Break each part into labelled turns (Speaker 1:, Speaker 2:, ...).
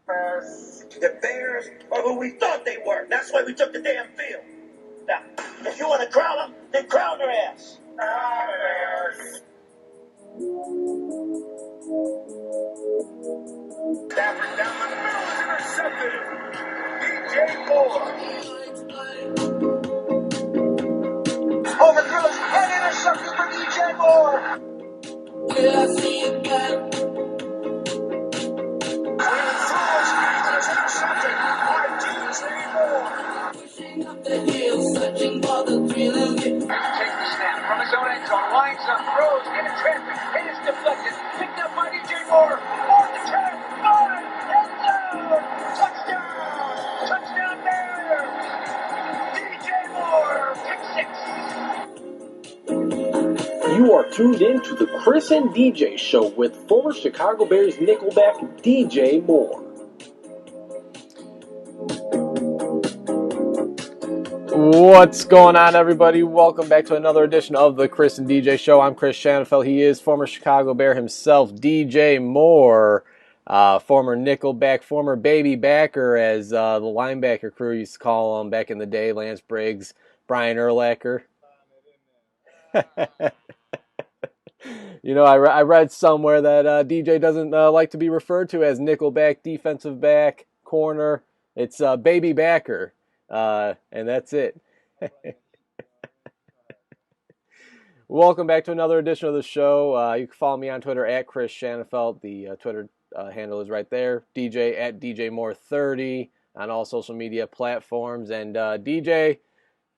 Speaker 1: The Bears are who we thought they were. That's why we took the damn field. Now, if you want to crown them, then crown their ass. Bears. Stafford down the middle is intercepted. DJ Moore. Overthrows and intercepted for DJ Moore. Will I see it back? Cleveland throws and it's intercepted by DJ Moore. Pushing up the hill, searching for the thrill of it. Takes the snap from his own end zone, lines up, throws, into traffic, and it's deflected. Picked up by DJ Moore. Moore to track, five, end zone. Touchdown! Touchdown Bears! DJ Moore, pick six.
Speaker 2: You are tuned in to the Chris and DJ Show with former Chicago Bears nickelback DJ Moore. What's going on, everybody? Welcome back to another edition of the Chris and DJ Show. I'm Chris Shanafelt. He is former Chicago Bear himself, DJ Moore, former nickelback, former baby backer, as the linebacker crew used to call him back in the day, Lance Briggs, Brian Urlacher. You know, I read somewhere that DJ doesn't like to be referred to as nickelback, defensive back, corner. It's baby backer, and that's it. Welcome back to another edition of the show. You can follow me on Twitter at Chris Shanafelt. The Twitter handle is right there. DJ at DJ Moore 30 on all social media platforms. And DJ,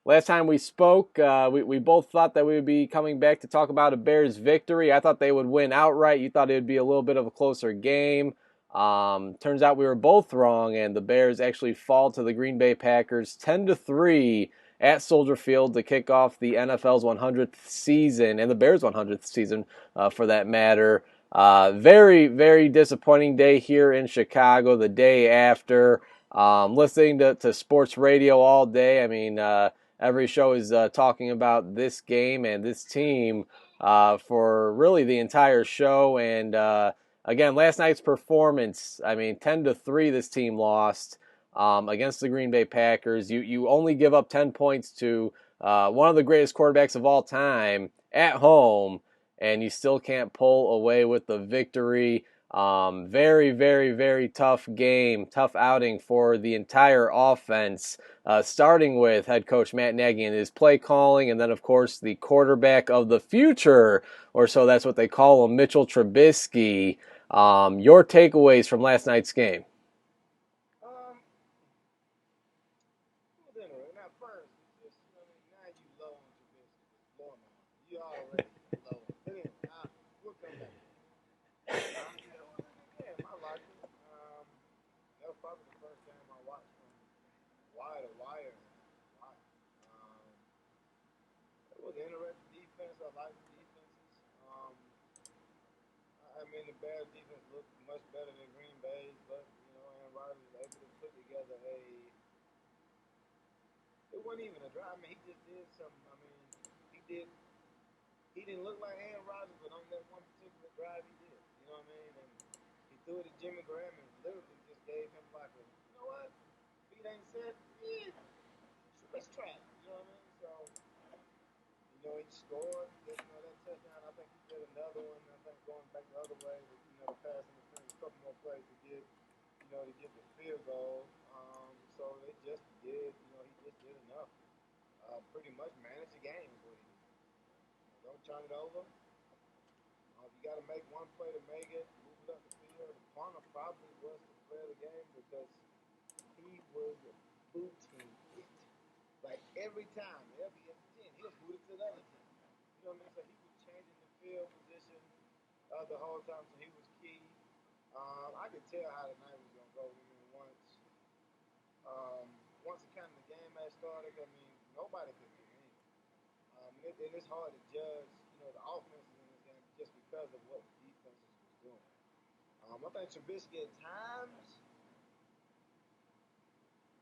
Speaker 2: last time we spoke, we both thought that we would be coming back to talk about a Bears victory. I thought they would win outright. You thought it would be a little bit of a closer game. Turns out we were both wrong, and the Bears actually fall to the Green Bay Packers 10-3 at Soldier Field to kick off the NFL's 100th season, and the Bears' 100th season for that matter. Very, very disappointing day here in Chicago the day after. Listening to sports radio all day. I mean, every show is talking about this game and this team for really the entire show. And again, last night's performance, I mean, 10-3 this team lost against the Green Bay Packers. You only give up 10 points to one of the greatest quarterbacks of all time at home, and you still can't pull away with the victory. Very, very, very tough game, tough outing for the entire offense, starting with head coach Matt Nagy and his play calling, and then, of course, the quarterback of the future, or so that's what they call him, Mitchell Trubisky. Your takeaways from last night's game?
Speaker 3: The Bears defense looked much better than Green Bay's, but Aaron Rodgers was able to put together it wasn't even a drive. I mean, he just did something. I mean, he didn't look like Aaron Rodgers, but on that one particular drive he did. You know what I mean? And he threw it to Jimmy Graham and literally just gave him like a, you know what? Feet ain't set. Yeah. Let's try it. You know what I mean? So, he scored. That touchdown. I think he did another one. I think going back the other way, the pass interference, a couple more plays to get the field goal. So they just did, he just did enough. Pretty much manage the game is what he did. Don't turn it over. You got to make one play to make it, move it up the field. The punter probably was the play of the game because he was booting it. Like every time, every 10, he'll boot it to the other 10. You know what I mean? So he was changing the field position the whole time, so he was key. I could tell how the night was going to go. I mean, once the kind of the game had started, I mean, nobody could do anything. And it's hard to judge, the offenses in this game just because of what the defenses was doing. I think Trubisky at times,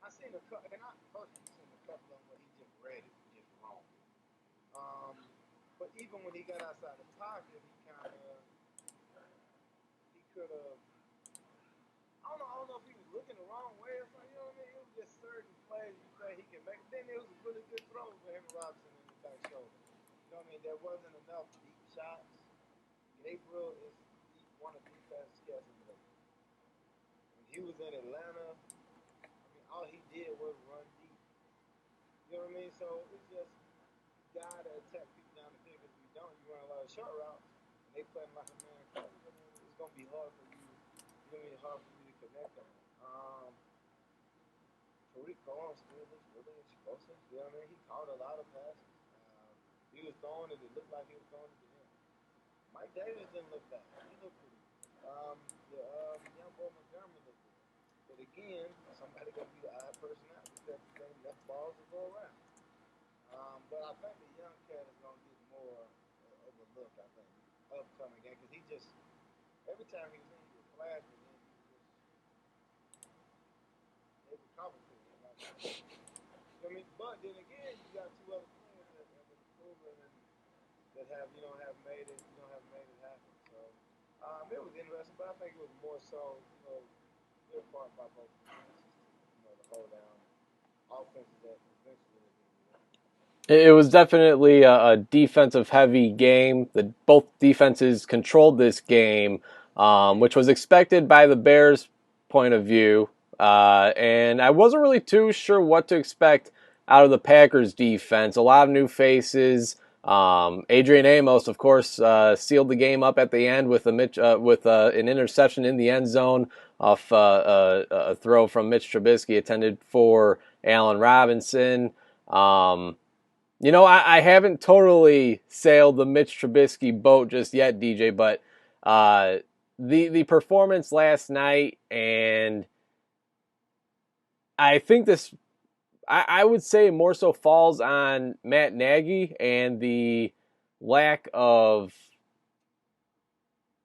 Speaker 3: I seen a couple, and I personally seen a couple of them where he just read it just wrong. But even when he got outside the pocket, he could have. I don't know if he was then it was a really good throw for him and Robinson in the back shoulder. You know what I mean? There wasn't enough deep shots. Gabriel is one of the best guys in the league. When he was in Atlanta, I mean, all he did was run deep. You know what I mean? So it's just you gotta attack people down the field. Because if you don't, you run a lot of short routes, and they play like a man coverage. I mean, it's gonna be hard for you. It's gonna be hard for you to connect on. Tariq Cohen still looks really explosive. You know what I mean? He caught a lot of passes. He was throwing it. It looked like he was throwing it to him. Mike Davis didn't look bad. He looked pretty good. Young boy Montgomery looked good. But again, somebody gonna be the odd person out because they left balls to go around. But I think the young cat is gonna get more of a look. I think upcoming game because he just every time he was in, he was flashing. And then he was just they were covered for him. Like, I mean, but then again, you got two other players that have been proven and that have have made it happen. So it was interesting, but I think it was more so good part by both defenses, to hold down offenses that eventually will be.
Speaker 2: It was definitely a defensive-heavy game. Both defenses controlled this game, which was expected by the Bears' point of view. And I wasn't really too sure what to expect out of the Packers' defense. A lot of new faces. Adrian Amos, of course, sealed the game up at the end with an interception in the end zone off a throw from Mitch Trubisky intended for Allen Robinson. I haven't totally sailed the Mitch Trubisky boat just yet, DJ, but the performance last night, and I think I would say more so falls on Matt Nagy and the lack of,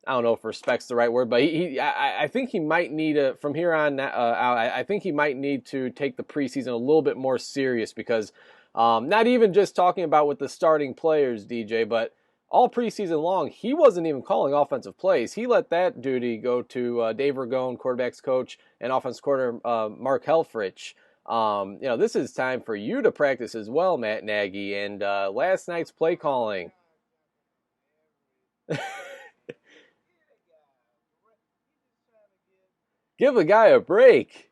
Speaker 2: I don't know if respect's the right word, but I think he might need from here on out, I think he might need to take the preseason a little bit more serious because not even just talking about with the starting players, DJ, but all preseason long, he wasn't even calling offensive plays. He let that duty go to Dave Ragone, quarterbacks coach, and offense coordinator Mark Helfrich. This is time for you to practice as well, Matt Nagy, and last night's play calling. Give a guy a break.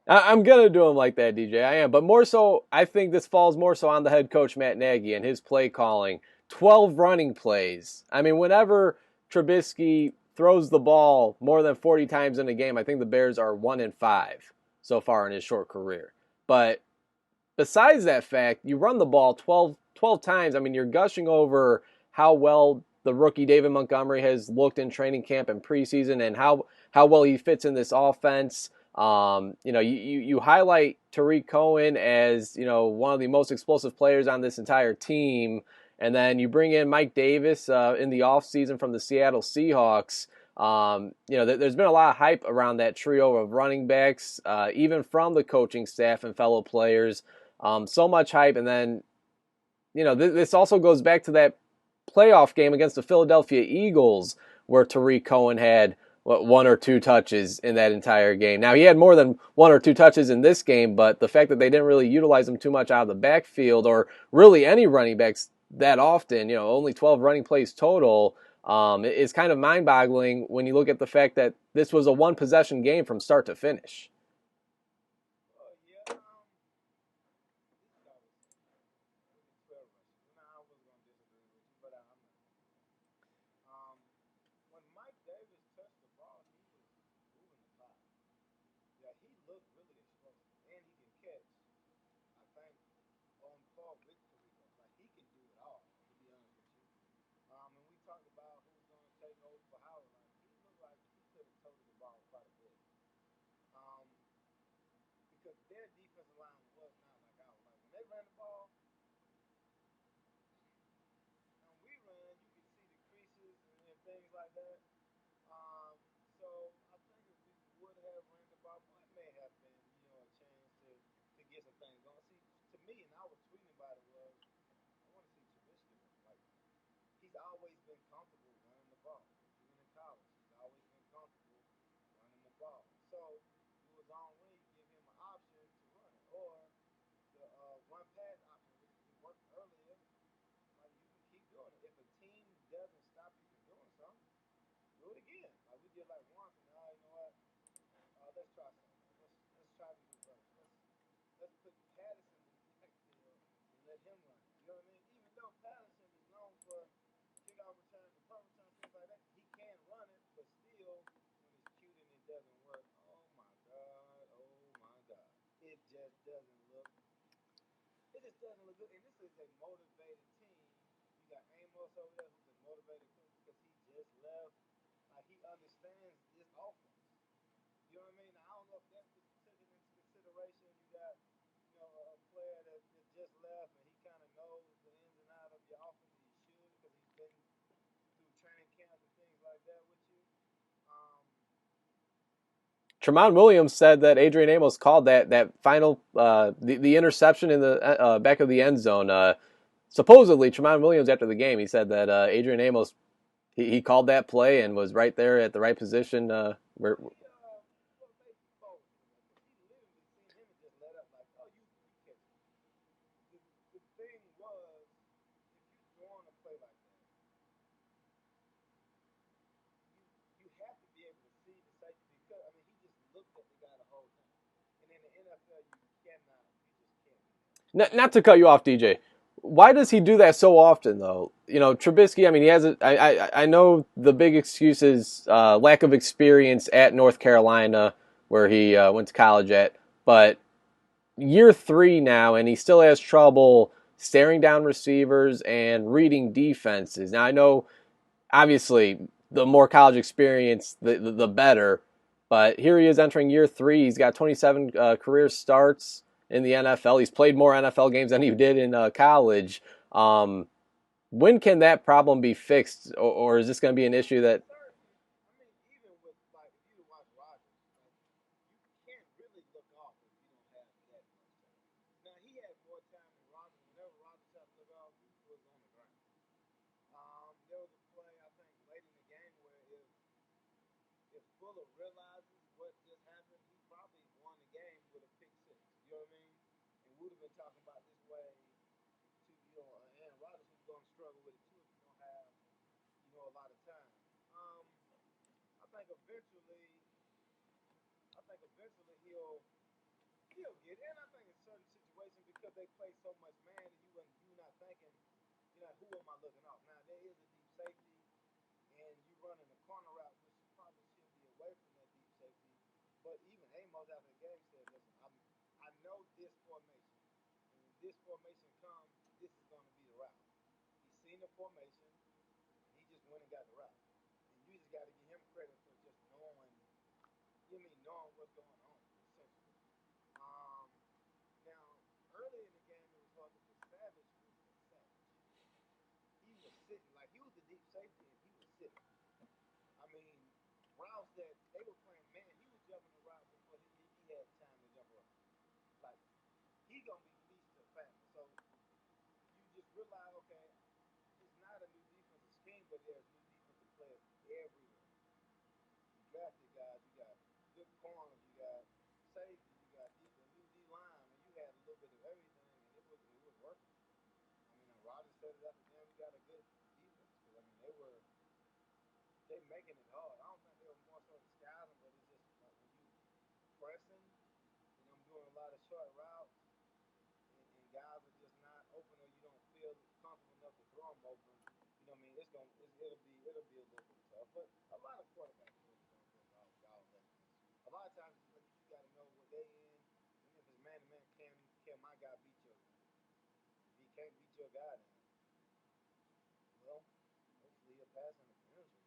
Speaker 2: I'm going to do him like that, DJ. I am. But more so, I think this falls more so on the head coach, Matt Nagy, and his play calling. 12 running plays. I mean, whenever Trubisky throws the ball more than 40 times in a game, I think the Bears are 1-5 so far in his short career. But besides that fact, you run the ball 12 times. I mean, you're gushing over how well the rookie David Montgomery has looked in training camp and preseason and how well he fits in this offense. You highlight Tariq Cohen as, one of the most explosive players on this entire team, and then you bring in Mike Davis in the offseason from the Seattle Seahawks. There's been a lot of hype around that trio of running backs, even from the coaching staff and fellow players. So much hype, and then, this also goes back to that playoff game against the Philadelphia Eagles where Tariq Cohen had one or two touches in that entire game. Now, he had more than one or two touches in this game, but the fact that they didn't really utilize him too much out of the backfield or really any running backs that often, only 12 running plays total, is kind of mind-boggling when you look at the fact that this was a one-possession game from start to finish.
Speaker 3: When Mike Davis touched the ball, he was moving the clock. Yeah, he looked really explosive, and he can catch. I think on par with Tarico. Like he can do it all. To be honest with you. And we talked about who's going to take over for Howard. Like he looked like he could have toted the ball quite a bit. Um, because their defensive line was not like ours. Like when they ran the ball, and we ran, you could see the creases and things like that. Um, so I think if we would have ran the ball, it may have been, a chance to get some things going. See, to me, and I was tweeting about it was, I want to see Trubisky run. Like he's always been comfortable running the ball. Even in college, he's always been comfortable running the ball. So it was on when you give him an option to run it, or the one pass option, which it worked earlier. Like you can keep doing it. If a team doesn't stop you from doing something, do it again. Like we did like once, and now you know what? Let's try something. Let's try this reverse. Let's put Patterson in the backfield and let him run. You know what I mean? Even though Patterson is known for kickoff return and punt return, things like that, he can run it, but still, when it's cute and it doesn't work, oh my god, oh my god, it just doesn't look. It just doesn't look good. And this is a motivated team. You got Amos over there who's a motivated coach because he just left. Like he understands this offense. You know what I mean? Now, I don't know if that's taken into consideration. You got, a player that just left and he kind of knows the ins and outs of your offense. He should because he's been through training camps and things like that with you. Um,
Speaker 2: Tramon Williams said that Adrian Amos called that final the interception in the back of the end zone. Supposedly, Tramon Williams after the game, he said that Adrian Amos he called that play and was right there at the right position. Where
Speaker 3: well, maybe both. Because he literally seen him and just let up like, oh, you catch it. The thing was, if you throwing a play like that, you have to be able to see the safety because I mean he just looked at the guy the whole time. And in the NFL you cannot, you just can't do that.
Speaker 2: not to cut you off, DJ. Why does he do that so often, though? Trubisky. I mean, he has. I know the big excuse is lack of experience at North Carolina, where he went to college at. But year 3 now, and he still has trouble staring down receivers and reading defenses. Now, I know, obviously, the more college experience, the better. But here he is entering year 3. He's got 27 career starts in the NFL. He's played more NFL games than he did in college. When can that problem be fixed, or is this going to be an issue that?
Speaker 3: I mean, even with like if you watch Rodgers, like you can't really look off if you don't have that much time. Now he had more time than Rodgers. Whenever Rodgers had to look off, he was on the ground. There was a play I think late in the game where if Fuller realizes what just happened, he probably won the game with a pick six. You know what I mean? And we'd have been talking about this way to Aaron Rodgers who's going to struggle with it too if you don't have a lot of time. Um, I think eventually, he'll get it. And I think in certain situations because they play so much man, you're not thinking, who am I looking off? Now there is a deep safety, and you running a corner route, which you probably should be away from that deep safety. But even Amos after the game said, "Listen, I know this formation, and when this formation comes, this is going to be the route." He's seen the formation, and he just went and got the route. And you just got to give him credit for just knowing, knowing what's going on. safety and he was sitting. I mean, routes that they were playing man, he was jumping the route before he had time to jump around. Like he gonna be least to family. So you just realize, okay, it's not a new defensive scheme, but there's new defensive players everywhere. You drafted guys, you got good corners, you got safety, you got a new D line, and you had a little bit of everything, and it was working. I mean, and Rodgers set it up again. We got a good defense because I mean they making it hard. I don't think they were more so disguising, but it's just like when you pressing and I'm doing a lot of short routes and guys are just not open or you don't feel comfortable enough to throw them open. You know what I mean? It'll be a little bit tough, but a lot of quarterbacks really don't bring all that. A lot of times you got to know what they in, and if it's man to man, can my guy beat your guy? If he can't beat your guy, then well, hopefully he'll pass interference.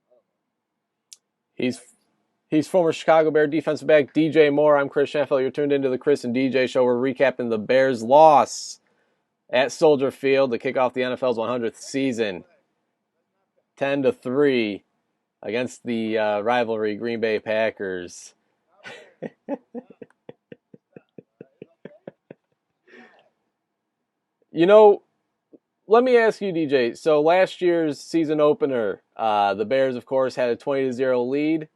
Speaker 3: I don't know.
Speaker 2: He's former Chicago Bear defensive back DJ Moore. I'm Chris Shanfield. You're tuned into the Chris and DJ Show. We're recapping the Bears' loss at Soldier Field to kick off the NFL's 100th season, 10-3 against the rivalry Green Bay Packers. You know, let me ask you, DJ. So last year's season opener, the Bears, of course, had a 20-0 lead.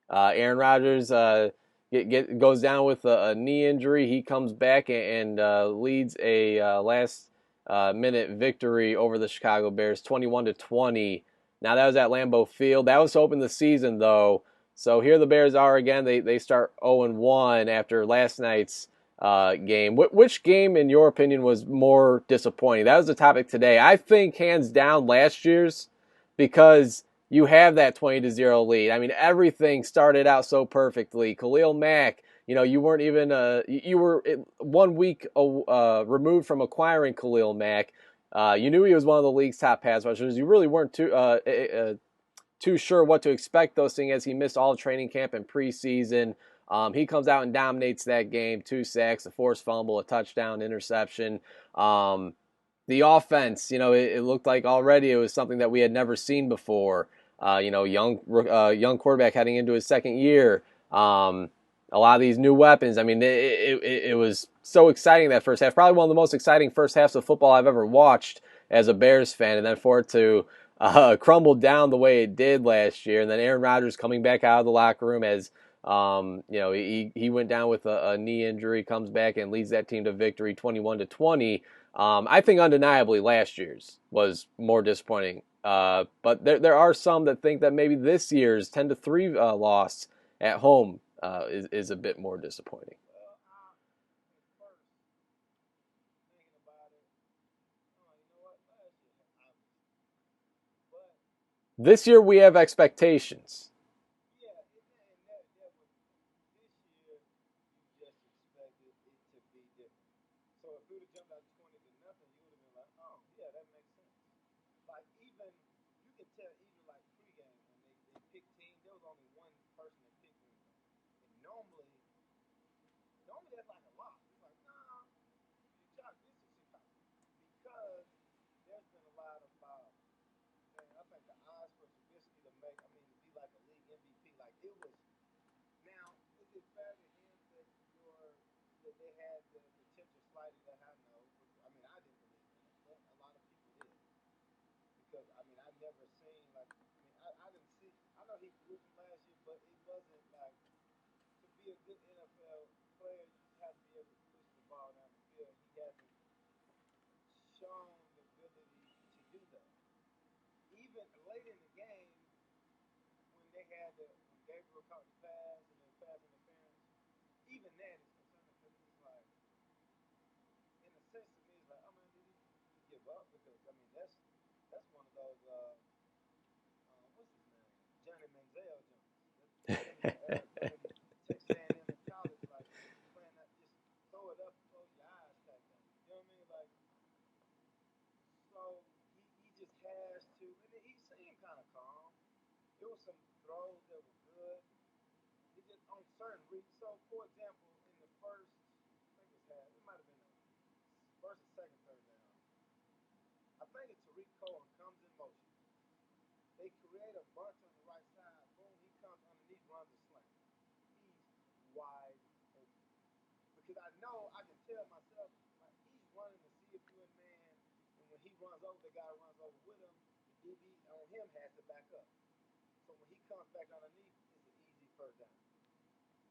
Speaker 2: Aaron Rodgers goes down with a knee injury. He comes back and leads a last-minute victory over the Chicago Bears, 21-20. Now that was at Lambeau Field. That was to open the season, though. So here the Bears are again. They start 0-1 after last night's game. Which game, in your opinion, was more disappointing? That was the topic today. I think hands down last year's, because you have that 20-0 lead. I mean, everything started out so perfectly. Khalil Mack, you weren't even you were 1 week removed from acquiring Khalil Mack. You knew he was one of the league's top pass rushers. You really weren't too sure what to expect, those things, as he missed all training camp and preseason. He comes out and dominates that game. 2 sacks, a forced fumble, a touchdown, interception. The offense, it looked like already it was something that we had never seen before. Young quarterback heading into his second year. A lot of these new weapons. I mean, it was so exciting that first half. Probably one of the most exciting first halves of football I've ever watched as a Bears fan. And then for it to crumbled down the way it did last year, and then Aaron Rodgers coming back out of the locker room as he went down with a knee injury, comes back and leads that team to victory, 21-20. I think undeniably last year's was more disappointing, but there are some that think that maybe this year's 10-3 loss at home is a bit more disappointing. This year we have expectations.
Speaker 3: Yeah, and that was this year. You just expected it to be different. So if we would have jumped out 20-0, you would have been like, oh yeah, that makes sense. Like even you could tell even like pregame when they picked teams, there was only one person that picked Green Bay. And normally that's like a lock. It's like, nah, this is Chicago. Because there's been a lot about, man, I think the odds for Trubisky to to be like a league MVP, like it was. Now, is it fair to him that they had the potential slightly that I know? I mean, I didn't believe that, but a lot of people did because I mean, I never seen like I didn't see. I know he grew from last year, but it wasn't like to be a good NFL player. You have to be able to push the ball down the field. He hasn't shown the ability to do that. Even late in the game, when they had when Gabriel caught the pass and the pass interference, even that is concerning because it's like, in a sense, to me, it's like, oh man, did he give up? Because I mean, that's one of those, what's his name, Johnny Manziel Jones. Playing Texas A&M in college, like playing that, just throw it up, close your eyes type thing. You know what I mean? Like, so he just has to, and he seemed kind of calm. There was some throws that were good. It just on certain reads. So, for example, in the first, I think it might have been the first or second third down. I think it's Tariq Cohen comes in motion. bunch on the right side. Boom, he comes underneath, runs a slant. He's wide open. Because I know I can tell myself, like, he's running to see if you in man, and when he runs over, the guy runs over with him. The DB on him has to back up. So when he comes back underneath, it's an easy first down.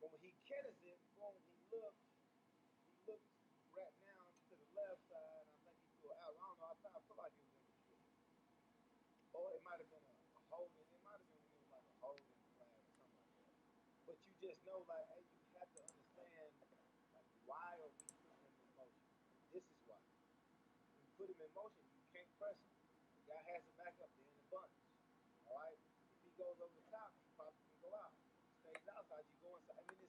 Speaker 3: But when he catches it, boom, he looks right now to the left side. And I think he threw it out. I don't know. I feel like it was incomplete. Or it might have been a holding. It might have been when it was like a holding flag or something like that. But you just know, like, hey, you have to understand, like, why are we putting him in motion? And this is why. When you put him in motion, you can't press him. The guy has to back up there in the bunch. All right? If he goes over the top, he probably can go out. If he stays outside, you go inside. I mean,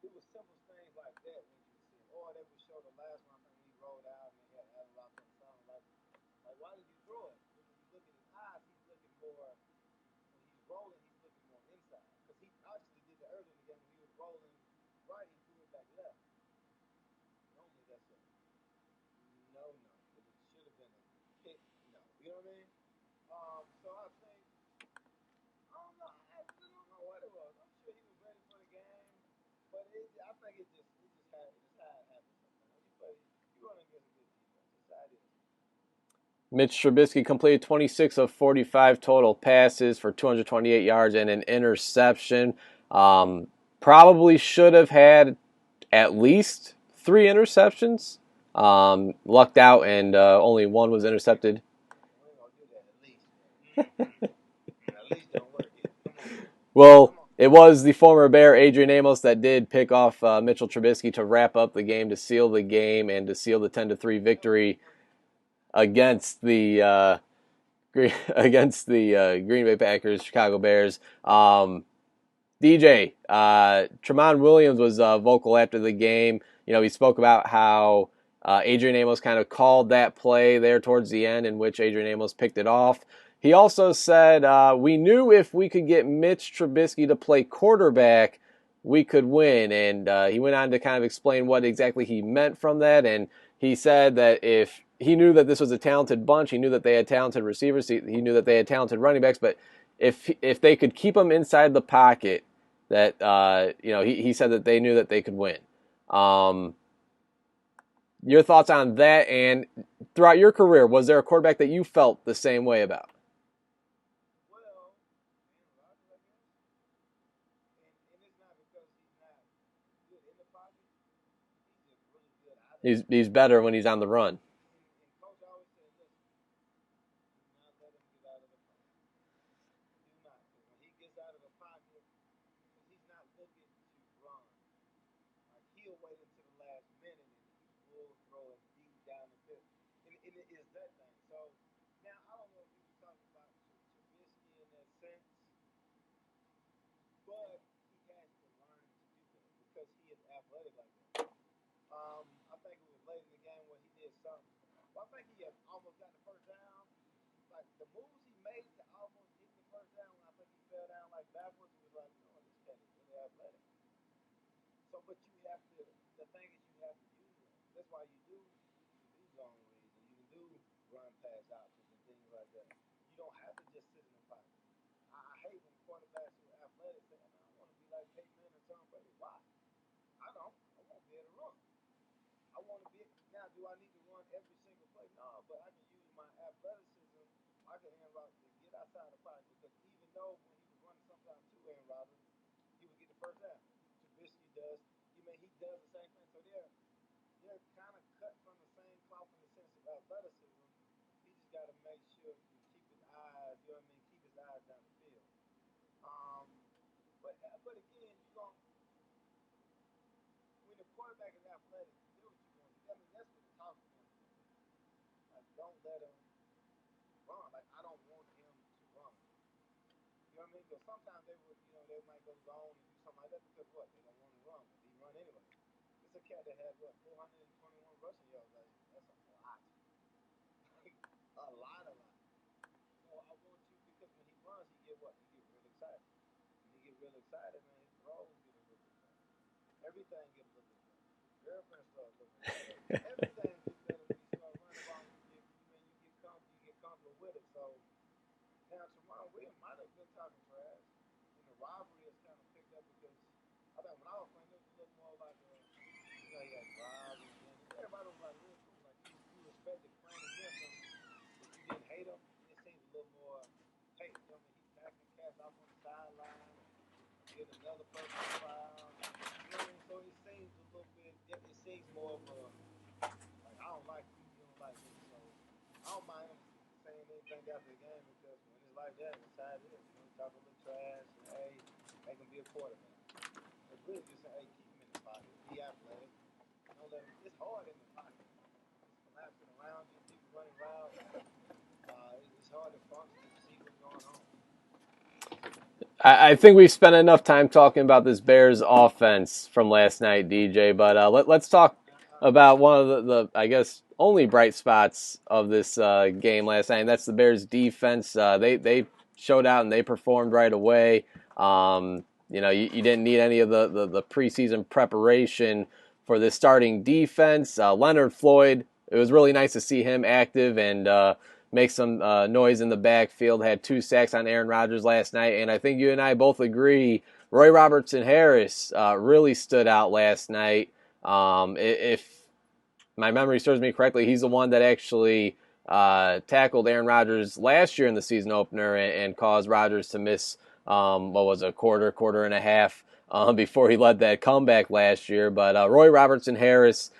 Speaker 3: it was simple things like that when you see him. Or they would show the last one, I think, when he rolled out and he had a lot on the song. Like, why did you throw it? But when you look at his eyes, he's looking more, when he's rolling, he's looking more inside. Because he actually did it early in the game when he was rolling right, he threw it back left. Normally that's a no. But it should have been a pick no. You know what I mean? So I think, I don't know. I actually don't know what it was. I'm sure he was ready for the game. But I think it's how it happens sometimes. You run against a good defense. It's how it is.
Speaker 2: Mitch Trubisky completed 26 of 45 total passes for 228 yards and an interception. Probably should have had at least 3 interceptions. Lucked out, and only one was intercepted.
Speaker 3: We ain't gonna do that at least. At least don't work here. Come on.
Speaker 2: Well, it was the former Bear, Adrian Amos, that did pick off Mitchell Trubisky to wrap up the game, to seal the game, and to seal the 10-3 victory against the Green Bay Packers, Chicago Bears. DJ, Tramon Williams was vocal after the game. You know, he spoke about how Adrian Amos kind of called that play there towards the end in which Adrian Amos picked it off. He also said, we knew if we could get Mitch Trubisky to play quarterback, we could win. And he went on to kind of explain what exactly he meant from that. And he said that if he knew that this was a talented bunch, he knew that they had talented receivers, he knew that they had talented running backs, but if they could keep him inside the pocket, that he said that they knew that they could win. Your thoughts on that, and throughout your career, was there a quarterback that you felt the same way about?
Speaker 3: Well, Aaron Rodgers, I guess. And it's not because he's not good in the pocket. He's just really good out of the
Speaker 2: He's
Speaker 3: pocket.
Speaker 2: better when he's on the run.
Speaker 3: And coach always said, listen, do not let him get out of the pocket. Do not. Because when he gets out of the pocket, because he's not looking to run. Like, he'll wait until the last minute and he will throw it deep down the field. And it is that thing. So now I don't know if you were talking about Trubisky in that sense, but he has to learn to do that because he is athletic like that. I think it was late in the game where he did something. Well, I think he had almost got the first down. Like the moves he made to almost get the first down, when I think he fell down like backwards, it was like, you know, this cat is really athletic. So, but you have to. The thing is, you have to use them. That's why you do zone reads and you do run pass options and things like that. You don't have to just sit in the pocket. I hate when quarterbacks who are athletic say, "Man, I want to be like Peyton Manning and Tom Brady." Why? I don't. I want to be able to run. I want to be now. Do I need to run every single play? No, but I can use my athleticism. I can Aaron Rodgers to get outside the pocket because even though when he was running sometimes to Aaron Rodgers, he would get the first down. Trubisky does. He does the same thing. So they're kind of cut from the same cloth in the sense of athleticism. He just got to make sure to keep his eyes. You know what I mean? Keep his eyes down the field. Um, but again, you going when the quarterback is athletic, you do what you want to do. I mean, that's what the talking points is. Like, don't let him run. Like, I don't want him to run. You know what I mean? Because sometimes they might go zone and do something like that because what? They don't want to run. But he run anyway. It's a cat that had what 421 rushing yards last year. That's a lot. A lot. So I want you because when he runs, he get what? He get real excited. When he get real excited, man, his throws get a little bit better. Everything get a little bit better. Girlfriend start looking better. Everything gets better when you start running the ball. You get comfortable with it. So now rivalry has kind of picked up because I think when I was playing, it was a little more like a, you know, you had drives and everybody was like real cool. Like you respected playing against them, but you didn't hate them. It seems a little more hate. You know what I mean? He backing cats off on the sideline and getting another person foul. You know what I mean? So it seems a little bit. It seems more of a like I don't like you, you don't like me. So I don't mind him saying anything after the game because when it's like that, it's how it is. You know, talk a little trash and hey, make him be a quarterback. It's really just saying, hey, keep him in the pocket, be athletic. Don't let him. It's hard in the pocket. It's collapsing around you, people running wild. It's hard to function and see what's going on.
Speaker 2: I think we've spent enough time talking about this Bears offense from last night, DJ. But let's talk about one of the I guess only bright spots of this game last night, and that's the Bears defense. They showed out and they performed right away. You didn't need any of the preseason preparation for this starting defense. Leonard Floyd, it was really nice to see him active and make some noise in the backfield. Had 2 sacks on Aaron Rodgers last night, and I think you and I both agree Roy Robertson Harris really stood out last night. If my memory serves me correctly, he's the one that actually tackled Aaron Rodgers last year in the season opener and caused Rodgers to miss, quarter and a half before he led that comeback last year. But Roy Robertson Harris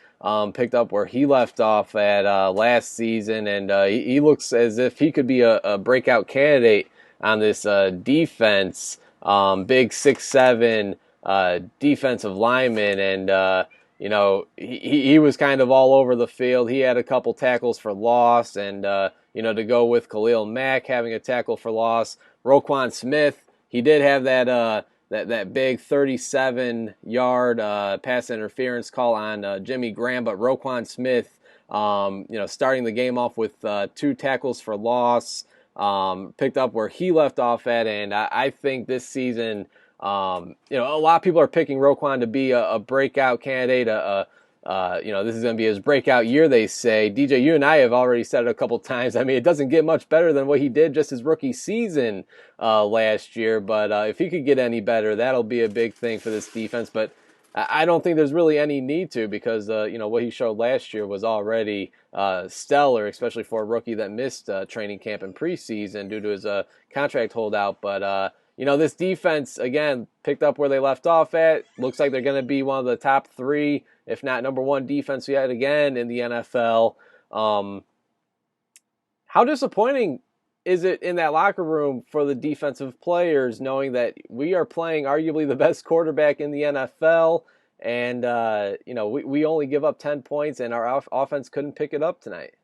Speaker 2: picked up where he left off at last season, and he looks as if he could be a breakout candidate on this defense. Big 6'7" defensive lineman, and he was kind of all over the field. He had a couple tackles for loss, and to go with Khalil Mack having a tackle for loss. Roquan Smith, he did have that big 37-yard pass interference call on Jimmy Graham, but Roquan Smith, starting the game off with 2 tackles for loss, picked up where he left off at, and I think this season, a lot of people are picking Roquan to be a breakout candidate. This is going to be his breakout year, they say. DJ, you and I have already said it a couple times. I mean, it doesn't get much better than what he did just his rookie season last year. But if he could get any better, that'll be a big thing for this defense. But I don't think there's really any need to because, what he showed last year was already stellar, especially for a rookie that missed training camp and preseason due to his contract holdout. But this defense, again, picked up where they left off at. Looks like they're going to be one of the top 3, if not number 1 defense yet again in the NFL. How disappointing is it in that locker room for the defensive players knowing that we are playing arguably the best quarterback in the NFL and, we only give up 10 points and our offense couldn't pick it up tonight?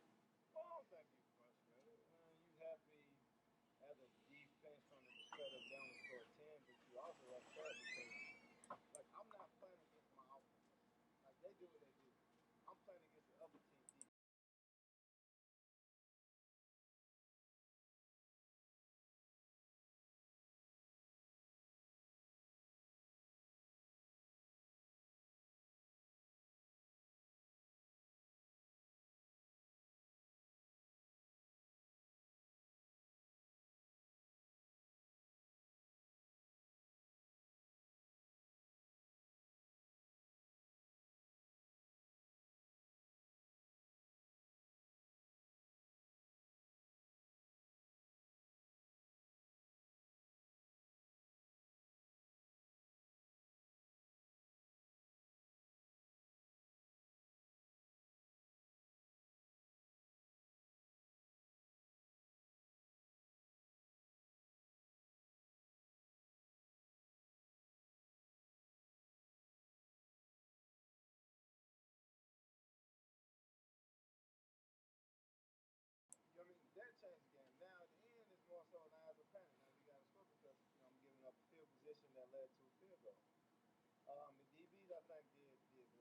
Speaker 3: That changed the game. Now at the end, it's more so now as a panic. Now we got to score because I'm giving up a field position that led to a field goal. The DBs I think did really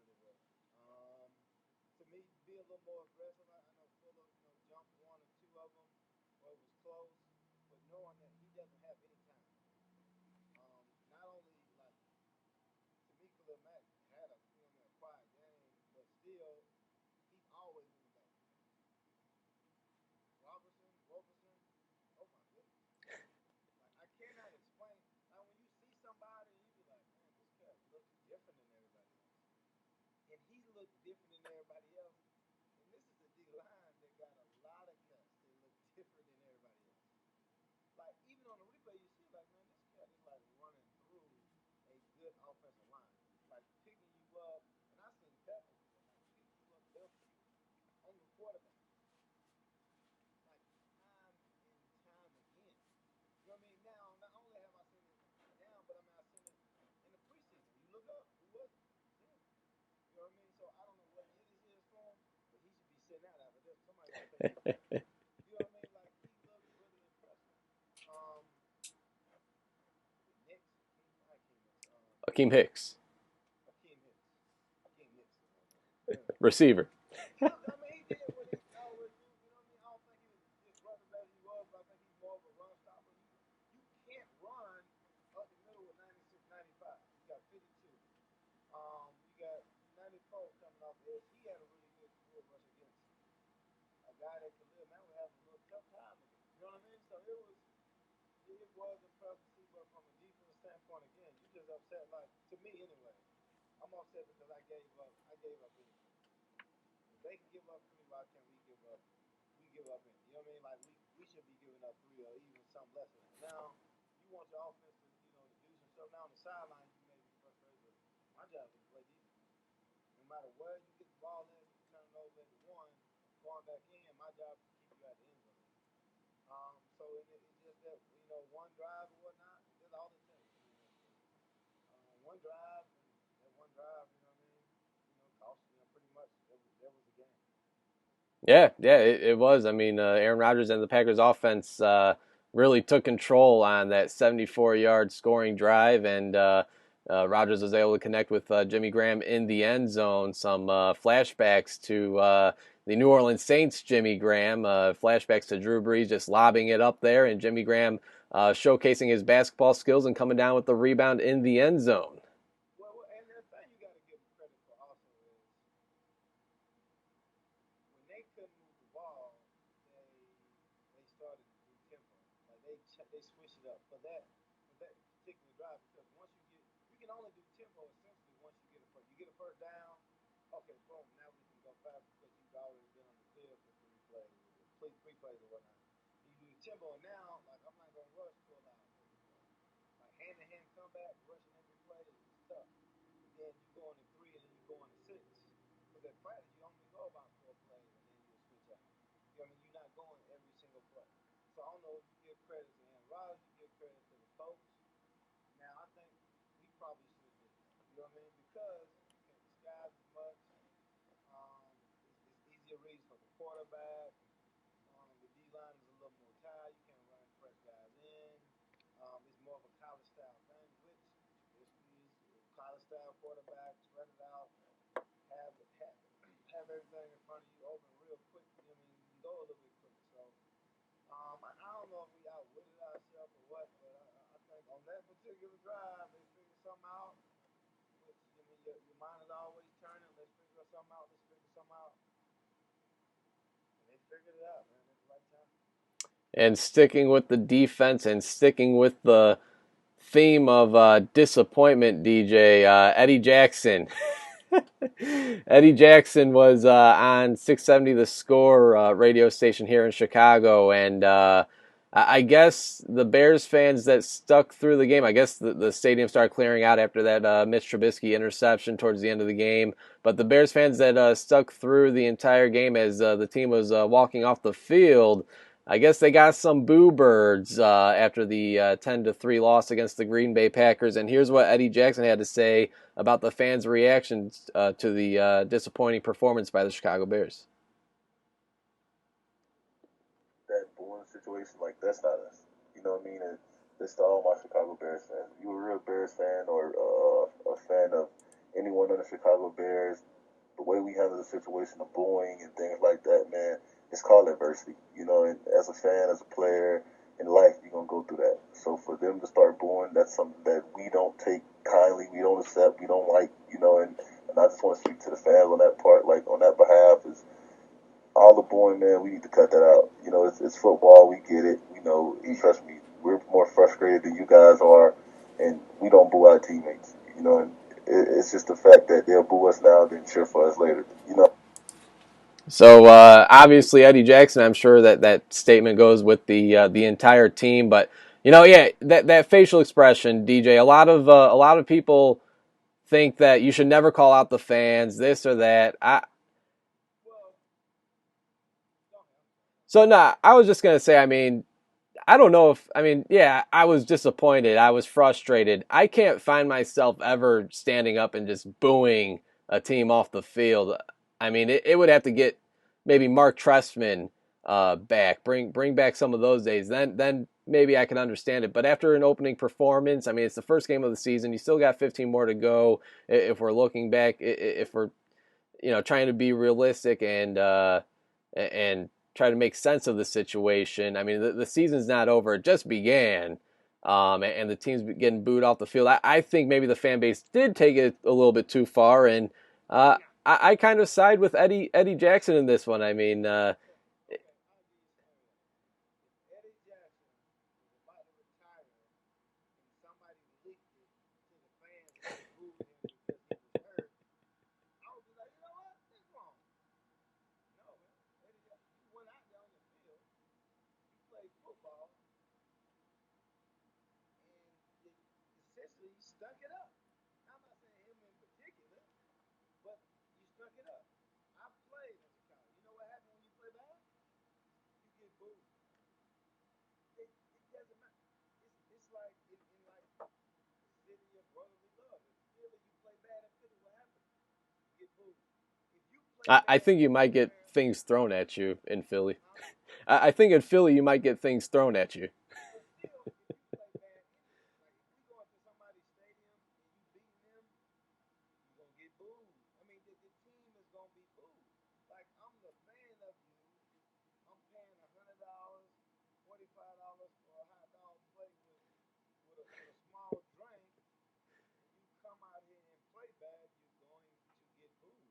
Speaker 3: well. To me, be a little more aggressive. I know Fuller, jumped 1 or 2 of them where it was close, but knowing that he doesn't have any time. Not only like to me, Khalil Mack had a quiet game, but still he's always in the back. Robertson, oh my goodness. Like I cannot explain. Like when you see and he looked different than everybody else. And this is a D line that got a lot of cuts. They look different than everybody else. Like even on the replay, you see like, man, this cat is like running through a good offensive line, like picking you up. And I seen Pepper do it, like picking you up on the quarterback, like time and time again. You know what I mean? Now, not only have I seen it down, but I mean I seen it in the preseason. You look up, who was it? Him. You know what I mean? So I don't know what year this is for him, but he should be sitting out after this. Somebody gonna take his spot. You know what I mean? Like he looked really impressive. Um, Knicks, not King Knicks.
Speaker 2: Akeem Hicks,
Speaker 3: Akeem Hicks. Akeem Hicks is my name. Yeah.
Speaker 2: receiver.
Speaker 3: I mean, he did what he always do. You know what I mean? I don't think he was just running as he was, but I think he's more of a run stopper. You can't run up the middle with 96, 95. You got 52. You got 94 coming off the edge. He had a really good bull rush against a guy that Khalil Mack was having a little tough time against. You know what I mean? So it was impressive to see, but from a defensive standpoint, again, you just upset. Like to me, anyway, I'm upset because I gave up. Anything. If they can give up 3, why can't we give up? We give up any. You know what I mean? Like we should be giving up 3 or even something less than that. Now you want your offense to to do some stuff. Now on the sidelines you may be frustrated, but my job is to play defense. No matter where you get the ball in, you turn it over into one, going back in. My job is to keep you at the end zone. So it's just that one drive or whatnot. That's all it takes. I mean, one drive and that one drive. You know what I mean? Cost pretty much. That was the game.
Speaker 2: Yeah, it was. I mean, Aaron Rodgers and the Packers offense really took control on that 74-yard scoring drive, and Rodgers was able to connect with Jimmy Graham in the end zone. Some flashbacks to the New Orleans Saints Jimmy Graham, flashbacks to Drew Brees just lobbing it up there, and Jimmy Graham showcasing his basketball skills and coming down with the rebound in the end zone.
Speaker 3: Well, and the thing you got to give them credit for also is when they couldn't move the ball, they started to do tempo. Like they switched it up for that particular drive because once you can only do tempo essentially once you get a first down. Okay, boom. Now we can go fast because you've already been on the field for 3 plays or whatnot. You do the tempo and now, like I'm not gonna rush full out every play. Like hand to hand comeback, rushing every play is tough. And then you go into 3 and then you go into 6. Because at practice you only go about 4 plays and then you switch out. You know what I mean? You're not going every single play. So I don't know if you give credit to Aaron Rodgers, you give credit to the coach. Now I think we probably should have did that. You know what I mean? Because you can't disguise as much. It's easier reads for the quarterback. The D line is a little more tired. You can't run fresh guys in. It's more of a college style thing, which is college style quarterback, spread it out, have everything in front of you open real quick. You know what I mean? You can go a little bit quicker. So I don't know if we outwitted ourselves or what, but I think on that particular drive they figured something out. Which your mind is always turning. Let's figure something out. And they figured it out, man, at the right time.
Speaker 2: And sticking with the defense and sticking with the theme of disappointment, DJ, Eddie Jackson. Eddie Jackson was on 670 The Score radio station here in Chicago, and I guess the Bears fans that stuck through the game, I guess the stadium started clearing out after that Mitch Trubisky interception towards the end of the game, but the Bears fans that stuck through the entire game as the team was walking off the field, I guess they got some boo birds after the 10-3 loss against the Green Bay Packers, and here's what Eddie Jackson had to say about the fans' reactions to the disappointing performance by the Chicago Bears.
Speaker 4: That booing situation, like, that's not us. You know what I mean? And this to all my Chicago Bears fans. If you're a real Bears fan or a fan of anyone on the Chicago Bears, the way we handle the situation of booing and things like that, man, it's called adversity. And as a fan, as a player, in life, you're going to go through that. So for them to start booing, that's something that we don't take kindly, we don't accept, we don't like, and I just want to speak to the fans on that part, like, on that behalf, is all the booing, man, we need to cut that out. It's football, we get it, trust me, we're more frustrated than you guys are, and we don't boo our teammates, and it's just the fact that they'll boo us now and then cheer for us later. You know.
Speaker 2: So obviously Eddie Jackson, I'm sure that statement goes with the entire team. But yeah, that facial expression, DJ. A lot of people think that you should never call out the fans, this or that. I was just gonna say. I mean, I don't know if, yeah, I was disappointed. I was frustrated. I can't find myself ever standing up and just booing a team off the field. I mean, it would have to get maybe Mark Trestman back, bring back some of those days. Then maybe I can understand it. But after an opening performance, I mean, it's the first game of the season. You still got 15 more to go. If we're looking back, if we're trying to be realistic and try to make sense of the situation. I mean, the season's not over; it just began, and the team's getting booed off the field. I think maybe the fan base did take it a little bit too far, and I kind of side with Eddie Jackson in this one. I mean,
Speaker 3: Eddie Jackson was about to retire, and somebody leaked it to the fans and they booed him because he was hurt. I would be like, you know what? That's wrong. No, man. Eddie Jackson, you went out there on the field, you played football, and you, essentially you stuck it up. Now, I'm not saying him in particular, but you stuck it up. I played in Chicago. You know what happens when you play bad? You get booed. It doesn't matter. It's like in like the city of brotherly love. In Philly, you play bad in Philly, what happens? You get booed. If you play
Speaker 2: I
Speaker 3: bad
Speaker 2: think you might get
Speaker 3: anywhere,
Speaker 2: things thrown at you in Philly.
Speaker 3: huh?
Speaker 2: I think in Philly you might get things thrown at you.
Speaker 3: But still, if you play bad anywhere, like if we go into somebody's stadium and you beating them, you're gonna get booed. I mean, the team is gonna be booed. Like I'm the fan of you. I'm paying $100, $45 for a hot dog plate with a small drink, and you come out here and play bad, you're going to get booed.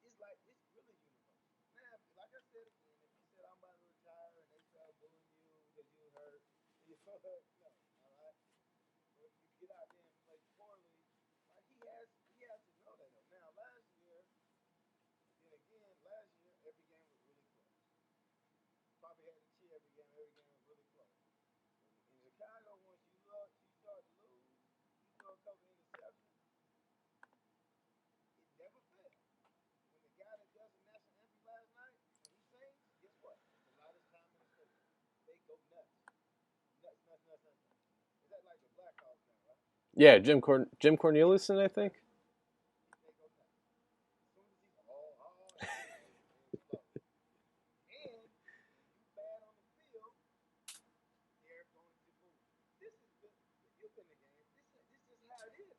Speaker 3: It's like it's really universal. Now, like I said again, if you said I'm about to retire and they start booing you because you hurt, you know, no, all right. But if you get out there and play poorly, like he has to know that. Though. Now, last year, then again, last year every game was really close. Probably had to cheer every game. Every game was really close. In Chicago, once you start to lose, you throw a couple interceptions, it never fails. When the guy that does the national anthem last night, when he sings, guess what? It's the loudest time in the stadium. They go nuts. Nuts, nuts, nuts, nuts, nuts. Is that like the Blackhawks now, right?
Speaker 2: Yeah, Jim
Speaker 3: Yeah.
Speaker 2: Cornelison, I think.
Speaker 3: They go nuts. As soon as he's and it explodes. And when you bad on the field, they're going to boo. This is you've been in the game. This is how it is.